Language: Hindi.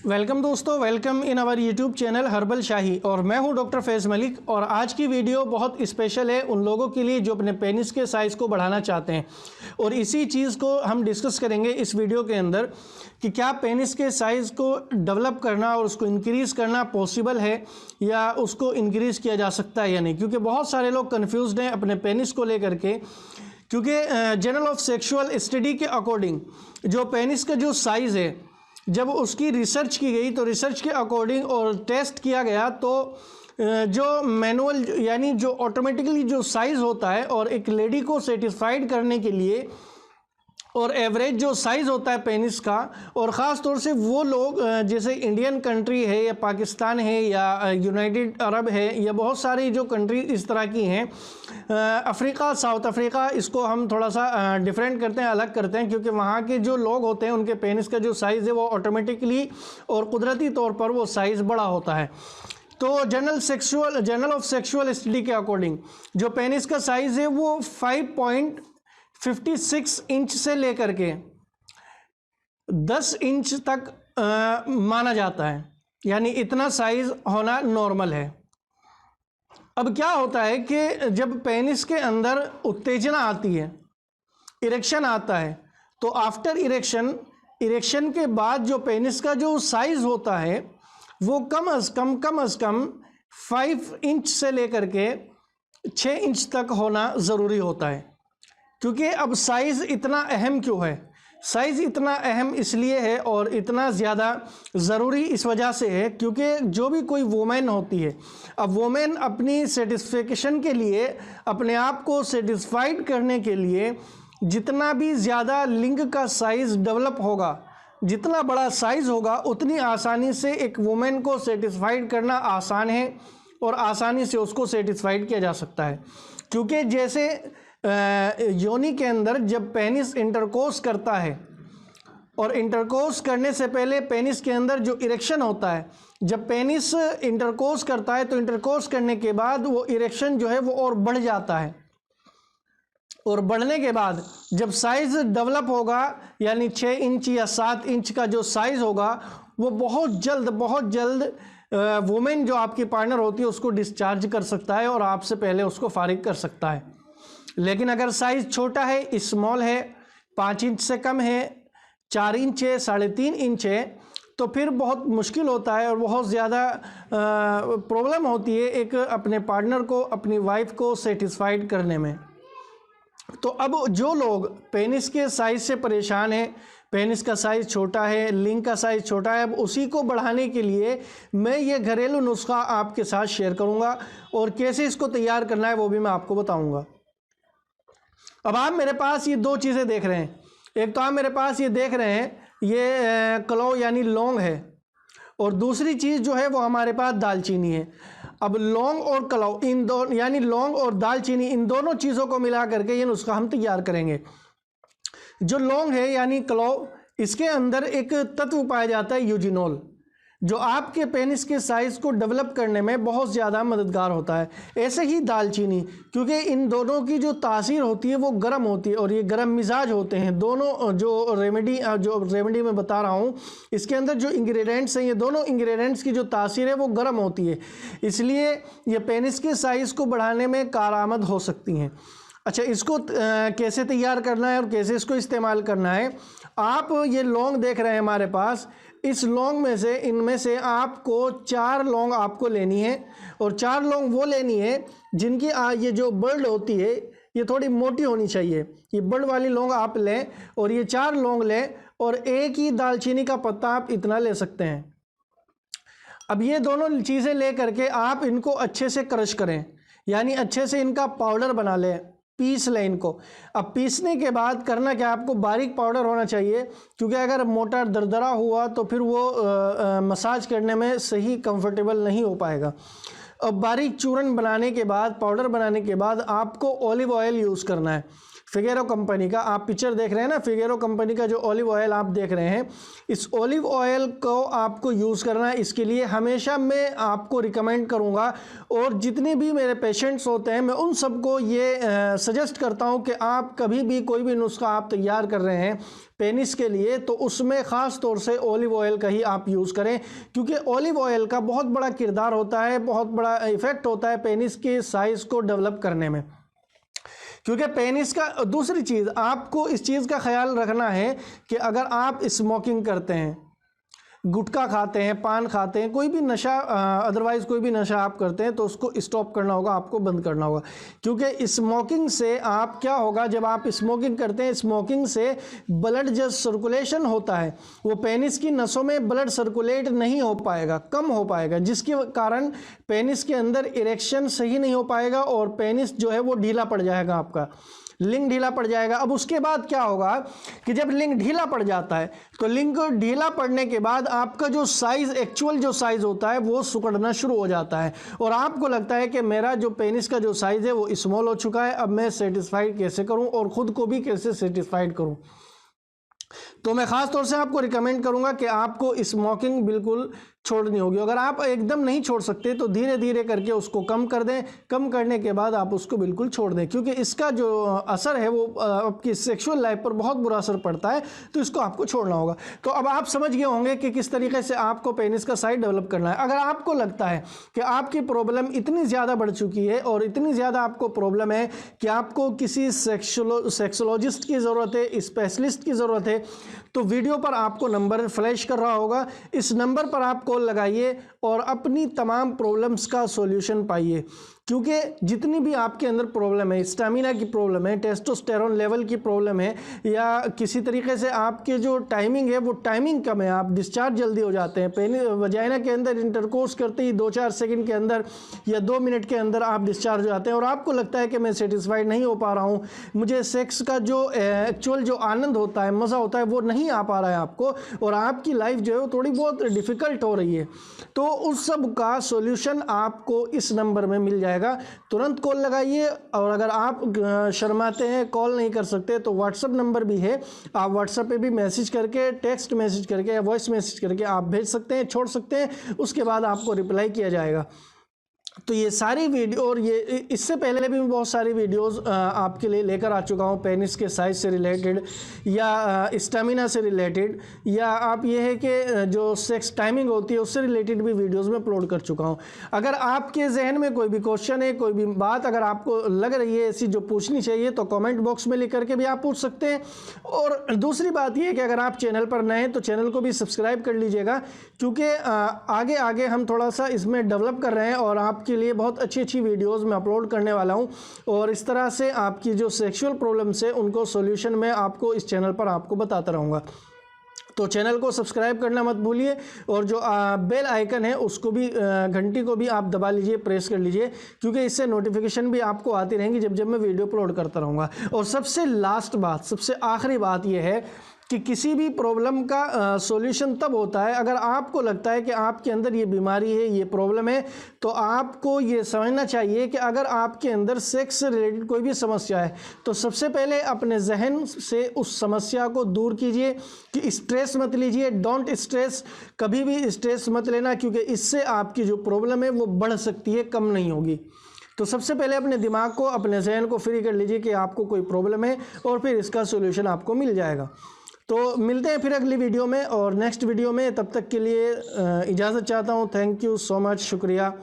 वेलकम दोस्तों, welcome in our YouTube channel Herbal Shahi. और मैं हूं डॉक्टर फैज़ मलिक। और आज की वीडियो बहुत स्पेशल है उन लोगों के लिए जो अपने पेनिस के साइज़ को बढ़ाना चाहते हैं। और इसी चीज़ को हम डिस्कस करेंगे इस वीडियो के अंदर कि क्या पेनिस के साइज़ को डेवलप करना और उसको इंक्रीज़ करना पॉसिबल है या उसको इंक्रीज़ किया जा सकता है या नहीं। क्योंकि बहुत सारे लोग कन्फ्यूज़्ड हैं अपने पेनिस को लेकर के। क्योंकि जर्नल ऑफ सेक्सुअल स्टडी के अकॉर्डिंग जो पेनिस का जो साइज़ है, जब उसकी रिसर्च की गई तो रिसर्च के अकॉर्डिंग और टेस्ट किया गया तो जो मैनुअल यानी जो ऑटोमेटिकली जो साइज़ होता है और एक लेडी को सेटिस्फाइड करने के लिए और एवरेज जो साइज़ होता है पेनिस का, और ख़ास तौर से वो लोग जैसे इंडियन कंट्री है या पाकिस्तान है या यूनाइटेड अरब है या बहुत सारी जो कंट्री इस तरह की हैं, अफ्रीका, साउथ अफ्रीका, इसको हम थोड़ा सा डिफरेंट करते हैं, अलग करते हैं। क्योंकि वहाँ के जो लोग होते हैं उनके पेनिस का जो साइज़ है वो ऑटोमेटिकली और कुदरती तौर पर वो साइज़ बड़ा होता है। तो जर्नल ऑफ सेक्सुअल स्टडी के अकॉर्डिंग जो पेनिस का साइज़ है वो 5.56 इंच से लेकर के 10 इंच तक माना जाता है, यानी इतना साइज़ होना नॉर्मल है। अब क्या होता है कि जब पेनिस के अंदर उत्तेजना आती है, इरेक्शन आता है, तो आफ्टर इरेक्शन के बाद जो पेनिस का जो साइज़ होता है वो कम अज़ कम 5 इंच से लेकर के 6 इंच तक होना ज़रूरी होता है। क्योंकि अब साइज़ इतना अहम क्यों है? साइज़ इतना अहम इसलिए है और इतना ज़्यादा ज़रूरी इस वजह से है क्योंकि जो भी कोई वुमेन होती है, अब वुमेन अपनी सेटिस्फेक्शन के लिए, अपने आप को सेटिस्फाइड करने के लिए जितना भी ज़्यादा लिंग का साइज़ डेवलप होगा, जितना बड़ा साइज़ होगा, उतनी आसानी से एक वुमेन को सेटिस्फाइड करना आसान है और आसानी से उसको सेटिस्फाइड किया जा सकता है। क्योंकि जैसे योनि के अंदर जब पेनिस इंटरकोर्स करता है और इंटरकोर्स करने से पहले पेनिस के अंदर जो इरेक्शन होता है, जब पेनिस इंटरकोर्स करता है तो इंटरकोर्स करने के बाद वो इरेक्शन जो है वो और बढ़ जाता है। और बढ़ने के बाद जब साइज़ डेवलप होगा, यानी 6 इंच या 7 इंच का जो साइज़ होगा, वो बहुत जल्द वुमेन जो आपकी पार्टनर होती है उसको डिस्चार्ज कर सकता है और आपसे पहले उसको फारिग कर सकता है। लेकिन अगर साइज़ छोटा है, स्मॉल है, 5 इंच से कम है, 4 इंच है, 3.5 इंच है, तो फिर बहुत मुश्किल होता है और बहुत ज़्यादा प्रॉब्लम होती है एक अपने पार्टनर को, अपनी वाइफ को सेटिस्फाइड करने में। तो अब जो लोग पेनिस के साइज़ से परेशान हैं, पेनिस का साइज़ छोटा है, लिंग का साइज़ छोटा है, अब उसी को बढ़ाने के लिए मैं ये घरेलू नुस्खा आपके साथ शेयर करूँगा और कैसे इसको तैयार करना है वो भी मैं आपको बताऊँगा। अब आप मेरे पास ये 2 चीज़ें देख रहे हैं। एक तो आप मेरे पास ये देख रहे हैं, ये क्लोव यानी लौंग है, और दूसरी चीज़ जो है वो हमारे पास दालचीनी है। अब लौंग और क्लोव, इन दोनों यानी लौंग और दालचीनी, इन दोनों चीज़ों को मिला करके ये नुस्खा हम तैयार करेंगे। जो लौंग है यानी क्लोव, इसके अंदर एक तत्व पाया जाता है यूजिनोल, जो आपके पेनिस के साइज़ को डेवलप करने में बहुत ज़्यादा मददगार होता है। ऐसे ही दालचीनी, क्योंकि इन दोनों की जो तासीर होती है वो गर्म होती है और ये गर्म मिजाज होते हैं दोनों। जो रेमेडी मैं बता रहा हूँ, इसके अंदर जो इंग्रेडिएंट्स हैं, ये दोनों इंग्रेडिएंट्स की जो तासीर है वो गर्म होती है, इसलिए ये पेनिस के साइज़ को बढ़ाने में कारआमद हो सकती हैं। अच्छा, इसको कैसे तैयार करना है और कैसे इसको इस्तेमाल करना है? आप ये लौंग देख रहे हैं हमारे पास, इस लौंग में से, इनमें से आपको 4 लौंग आपको लेनी है, और 4 लौंग वो लेनी है जिनकी ये जो बर्ड होती है ये थोड़ी मोटी होनी चाहिए। ये बर्ड वाली लौंग आप लें और ये 4 लौंग लें, और एक ही दालचीनी का पत्ता आप इतना ले सकते हैं। अब ये दोनों चीज़ें ले करके आप इनको अच्छे से क्रश करें, यानी अच्छे से इनका पाउडर बना लें, पीस लें इनको। अब पीसने के बाद करना क्या, आपको बारीक पाउडर होना चाहिए, क्योंकि अगर मोटा दरदरा हुआ तो फिर वो मसाज करने में सही कंफर्टेबल नहीं हो पाएगा। अब बारीक चूरन बनाने के बाद, पाउडर बनाने के बाद आपको ऑलिव ऑयल यूज़ करना है। फिगेरो कंपनी का, आप पिक्चर देख रहे हैं ना, फिगेरो कंपनी का जो ऑलिव ऑयल आप देख रहे हैं, इस ऑलिव ऑयल को आपको यूज़ करना है। इसके लिए हमेशा मैं आपको रिकमेंड करूंगा, और जितने भी मेरे पेशेंट्स होते हैं मैं उन सबको ये सजेस्ट करता हूं कि आप कभी भी कोई भी नुस्खा आप तैयार कर रहे हैं पेनिस के लिए, तो उसमें ख़ास तौर से ऑलिव ऑयल का ही आप यूज़ करें, क्योंकि ऑलिव ऑयल का बहुत बड़ा किरदार होता है, बहुत बड़ा इफ़ेक्ट होता है पेनिस के साइज़ को डेवलप करने में। क्योंकि पेनिस का, दूसरी चीज़ आपको इस चीज़ का ख्याल रखना है कि अगर आप स्मोकिंग करते हैं, गुटखा खाते हैं, पान खाते हैं, कोई भी नशा, अदरवाइज़ कोई भी नशा आप करते हैं, तो उसको स्टॉप करना होगा, आपको बंद करना होगा। क्योंकि स्मोकिंग से आप क्या होगा, जब आप स्मोकिंग करते हैं, स्मोकिंग से ब्लड जो सर्कुलेशन होता है वो पेनिस की नसों में ब्लड सर्कुलेट नहीं हो पाएगा, कम हो पाएगा, जिसके कारण पेनिस के अंदर इरेक्शन सही नहीं हो पाएगा और पेनिस जो है वो ढीला पड़ जाएगा, आपका लिंग ढीला पड़ जाएगा। अब उसके बाद क्या होगा कि जब लिंग ढीला पड़ जाता है, तो लिंग ढीला पड़ने के बाद आपका जो साइज़, एक्चुअल जो साइज़ होता है वो सिकुड़ना शुरू हो जाता है, और आपको लगता है कि मेरा जो पेनिस का जो साइज़ है वो स्मॉल हो चुका है, अब मैं सेटिस्फाइड कैसे करूं और ख़ुद को भी कैसे सेटिस्फाइड करूं। तो मैं ख़ास तौर से आपको रिकमेंड करूंगा कि आपको स्मोकिंग बिल्कुल छोड़नी होगी। अगर आप एकदम नहीं छोड़ सकते तो धीरे धीरे करके उसको कम कर दें, कम करने के बाद आप उसको बिल्कुल छोड़ दें, क्योंकि इसका जो असर है वो आपकी सेक्सुअल लाइफ पर बहुत बुरा असर पड़ता है, तो इसको आपको छोड़ना होगा। तो अब आप समझ गए होंगे कि किस तरीके से आपको पेनिस का साइज डेवलप करना है। अगर आपको लगता है कि आपकी प्रॉब्लम इतनी ज़्यादा बढ़ चुकी है और इतनी ज़्यादा आपको प्रॉब्लम है कि आपको किसी सेक्सोलॉजिस्ट की ज़रूरत है, स्पेशलिस्ट की ज़रूरत है, तो वीडियो पर आपको नंबर फ्लैश कर रहा होगा, इस नंबर पर आप कॉल लगाइए और अपनी तमाम प्रॉब्लम्स का सॉल्यूशन पाइए। क्योंकि जितनी भी आपके अंदर प्रॉब्लम है, स्टैमिना की प्रॉब्लम है, टेस्टोस्टेरोन लेवल की प्रॉब्लम है, या किसी तरीके से आपके जो टाइमिंग है वो टाइमिंग कम है, आप डिस्चार्ज जल्दी हो जाते हैं, वजाइना के अंदर इंटरकोर्स करते ही 2-4 सेकंड के अंदर या 2 मिनट के अंदर आप डिस्चार्ज हो जाते हैं, और आपको लगता है कि मैं सेटिस्फाइड नहीं हो पा रहा हूँ, मुझे सेक्स का जो एक्चुअल जो आनंद होता है, मज़ा होता है, वो नहीं आ पा रहा है आपको, और आपकी लाइफ जो है वो थोड़ी बहुत डिफ़िकल्ट हो रही है, तो उस सब का सॉल्यूशन आपको इस नंबर में मिल जाएगा। तुरंत कॉल लगाइए, और अगर आप शर्माते हैं, कॉल नहीं कर सकते, तो व्हाट्सएप नंबर भी है, आप व्हाट्सएप पे भी मैसेज करके, टेक्स्ट मैसेज करके या वॉइस मैसेज करके आप भेज सकते हैं, छोड़ सकते हैं, उसके बाद आपको रिप्लाई किया जाएगा। तो ये सारी वीडियो, और ये इससे पहले भी मैं बहुत सारी वीडियोस आपके लिए लेकर आ चुका हूँ, पेनिस के साइज से रिलेटेड या स्टेमिना से रिलेटेड, या आप ये है कि जो सेक्स टाइमिंग होती है उससे रिलेटेड भी वीडियोस में अपलोड कर चुका हूँ। अगर आपके जहन में कोई भी क्वेश्चन है, कोई भी बात अगर आपको लग रही है ऐसी जो पूछनी चाहिए, तो कमेंट बॉक्स में लिख करके भी आप पूछ सकते हैं। और दूसरी बात ये है कि अगर आप चैनल पर नए हैं तो चैनल को भी सब्सक्राइब कर लीजिएगा, क्योंकि आगे आगे हम थोड़ा सा इसमें डेवलप कर रहे हैं और आपके लिए बहुत अच्छी अच्छी वीडियोस मैं अपलोड करने वाला हूं, और इस तरह से आपकी जो सेक्सुअल प्रॉब्लम्स है उनको सॉल्यूशन मैं आपको इस चैनल पर आपको बताता रहूँगा। तो चैनल को सब्सक्राइब करना मत भूलिए, और जो बेल आइकन है उसको भी, घंटी को भी आप दबा लीजिए, प्रेस कर लीजिए, क्योंकि इससे नोटिफिकेशन भी आपको आती रहेंगी जब जब मैं वीडियो अपलोड करता रहूँगा। और सबसे लास्ट बात, सबसे आखिरी बात यह है कि किसी भी प्रॉब्लम का सॉल्यूशन तब होता है अगर आपको लगता है कि आपके अंदर ये बीमारी है, ये प्रॉब्लम है, तो आपको ये समझना चाहिए कि अगर आपके अंदर सेक्स से रिलेटेड कोई भी समस्या है तो सबसे पहले अपने जहन से उस समस्या को दूर कीजिए कि स्ट्रेस मत लीजिए, डोंट स्ट्रेस, कभी भी स्ट्रेस मत लेना, क्योंकि इससे आपकी जो प्रॉब्लम है वो बढ़ सकती है, कम नहीं होगी। तो सबसे पहले अपने दिमाग को, अपने जहन को फ्री कर लीजिए कि आपको कोई प्रॉब्लम है, और फिर इसका सॉल्यूशन आपको मिल जाएगा। तो मिलते हैं फिर अगली वीडियो में और नेक्स्ट वीडियो में, तब तक के लिए इजाज़त चाहता हूँ। थैंक यू सो मच, शुक्रिया।